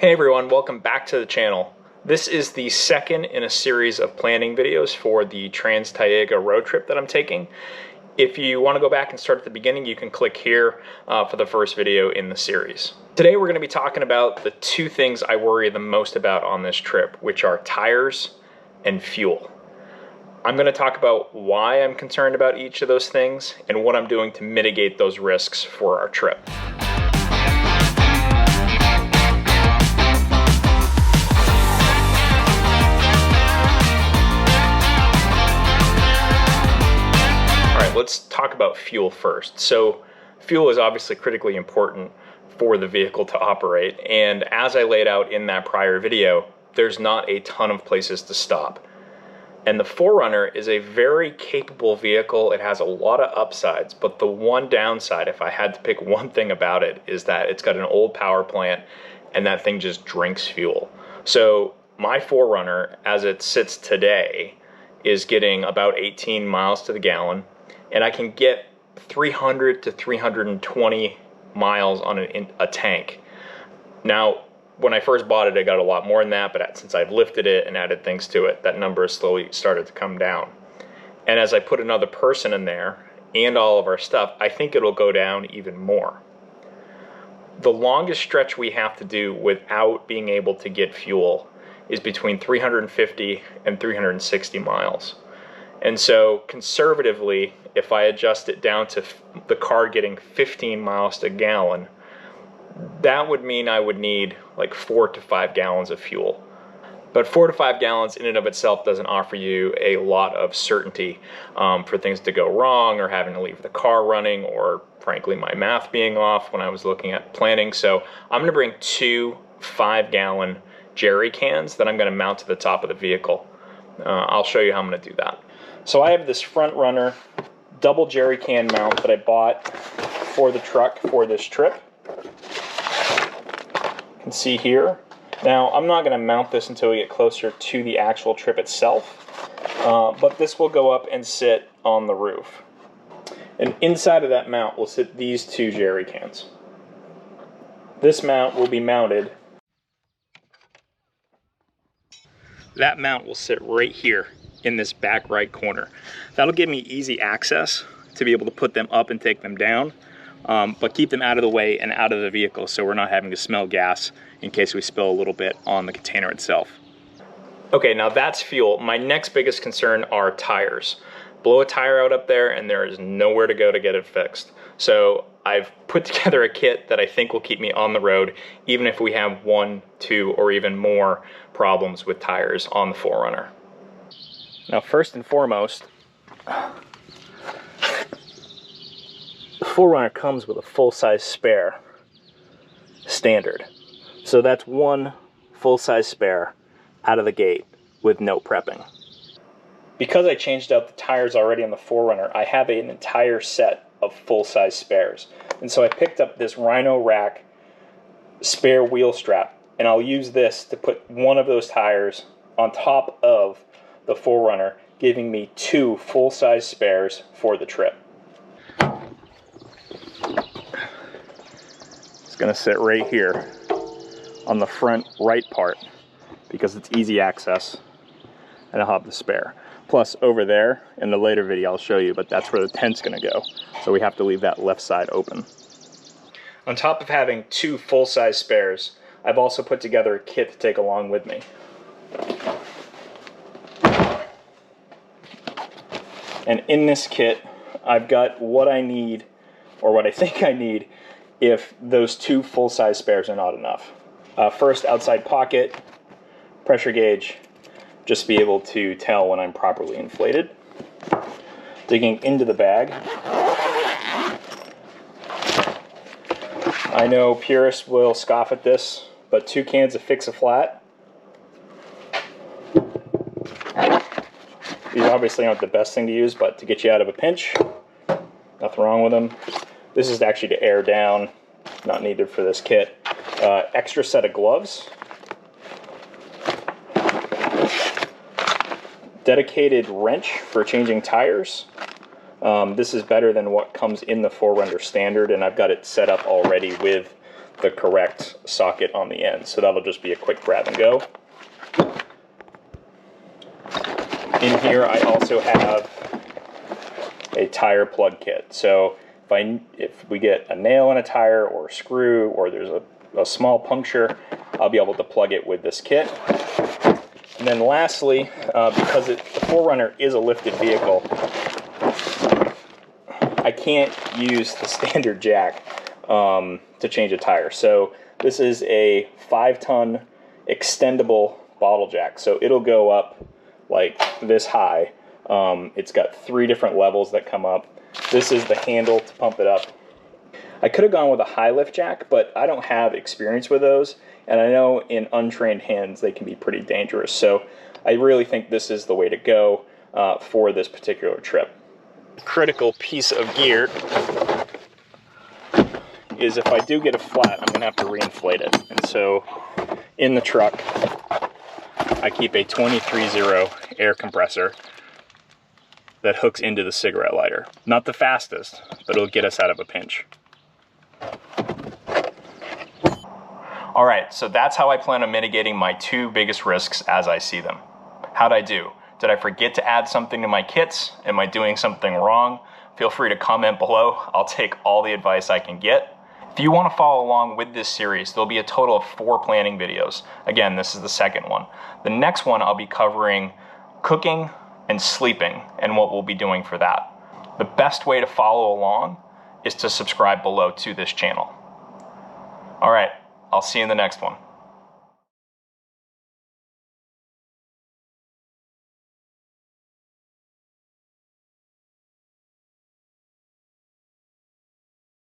Hey everyone, welcome back to the channel. This is the second in a series of planning videos for the Trans Taiga road trip that I'm taking. If you want to go back and start at the beginning, you can click here for the first video in the series. Today we're going to be talking about the two things I worry the most about on this trip, which are tires and fuel. I'm going to talk about why I'm concerned about each of those things and what I'm doing to mitigate those risks for our trip. Let's talk about fuel first. So fuel is obviously critically important for the vehicle to operate, and as I laid out in that prior video, there's not a ton of places to stop. And the 4Runner is a very capable vehicle. It has a lot of upsides, but the one downside, if I had to pick one thing about it, is that it's got an old power plant and that thing just drinks fuel. So my 4Runner, as it sits today, is getting about 18 miles to the gallon. And I can get 300 to 320 miles on a tank. Now, when I first bought it, I got a lot more than that, but since I've lifted it and added things to it, that number has slowly started to come down. And as I put another person in there and all of our stuff, I think it'll go down even more. The longest stretch we have to do without being able to get fuel is between 350 and 360 miles. And so conservatively, if I adjust it down to the car getting 15 miles to gallon, that would mean I would need like 4 to 5 gallons of fuel. But 4 to 5 gallons in and of itself doesn't offer you a lot of certainty for things to go wrong or having to leave the car running or frankly my math being off when I was looking at planning. So I'm going to bring 2 5-gallon jerry cans that I'm going to mount to the top of the vehicle. I'll show you how I'm going to do that. So I have this front runner double jerry can mount that I bought for the truck for this trip. You can see here. Now I'm not going to mount this until we get closer to the actual trip itself, but this will go up and sit on the roof. And inside of that mount will sit these 2 jerry cans. This mount will be mounted. That mount will sit right here in this back right corner. That'll give me easy access to be able to put them up and take them down, but keep them out of the way and out of the vehicle so we're not having to smell gas in case we spill a little bit on the container itself. Okay, now that's fuel. My next biggest concern are tires. Blow a tire out up there and there is nowhere to go to get it fixed. So I've put together a kit that I think will keep me on the road even if we have 1, 2, or even more problems with tires on the 4Runner. Now, first and foremost, the 4Runner comes with a full-size spare standard. So that's 1 full-size spare out of the gate with no prepping. Because I changed out the tires already on the 4Runner, I have an entire set of full-size spares. And so I picked up this Rhino Rack spare wheel strap, and I'll use this to put 1 of those tires on top of the 4Runner, giving me 2 full-size spares for the trip. It's going to sit right here on the front right part because it's easy access, and I'll have the spare. Plus over there, in the later video I'll show you, but that's where the tent's going to go, so we have to leave that left side open. On top of having 2 full-size spares, I've also put together a kit to take along with me. And in this kit, I've got what I need, or what I think I need, if those 2 full-size spares are not enough. First, outside pocket, pressure gauge, just to be able to tell when I'm properly inflated. Digging into the bag. I know purists will scoff at this, but 2 cans of Fix-A-Flat. These obviously aren't the best thing to use, but to get you out of a pinch, nothing wrong with them. This is actually to air down, not needed for this kit. Extra set of gloves. Dedicated wrench for changing tires. This is better than what comes in the 4Runner standard, and I've got it set up already with the correct socket on the end. So that'll just be a quick grab and go. In here I also have a tire plug kit. So if we get a nail in a tire or a screw, or there's a small puncture, I'll be able to plug it with this kit. And then lastly, because the 4Runner is a lifted vehicle, I can't use the standard jack to change a tire. So this is a 5-ton extendable bottle jack. So it'll go up like this high. It's got 3 different levels that come up. This is the handle to pump it up. I could have gone with a high lift jack, but I don't have experience with those, and I know in untrained hands they can be pretty dangerous. So I really think this is the way to go for this particular trip. Critical piece of gear is if I do get a flat, I'm gonna have to reinflate it. And so in the truck, I keep a 23-0 air compressor that hooks into the cigarette lighter. Not the fastest, but it'll get us out of a pinch. All right, so that's how I plan on mitigating my 2 biggest risks as I see them. How'd I do? Did I forget to add something to my kits? Am I doing something wrong? Feel free to comment below. I'll take all the advice I can get. If you want to follow along with this series, there'll be a total of 4 planning videos. Again, this is the second one. The next one I'll be covering cooking and sleeping and what we'll be doing for that. The best way to follow along is to subscribe below to this channel. All right, I'll see you in the next one.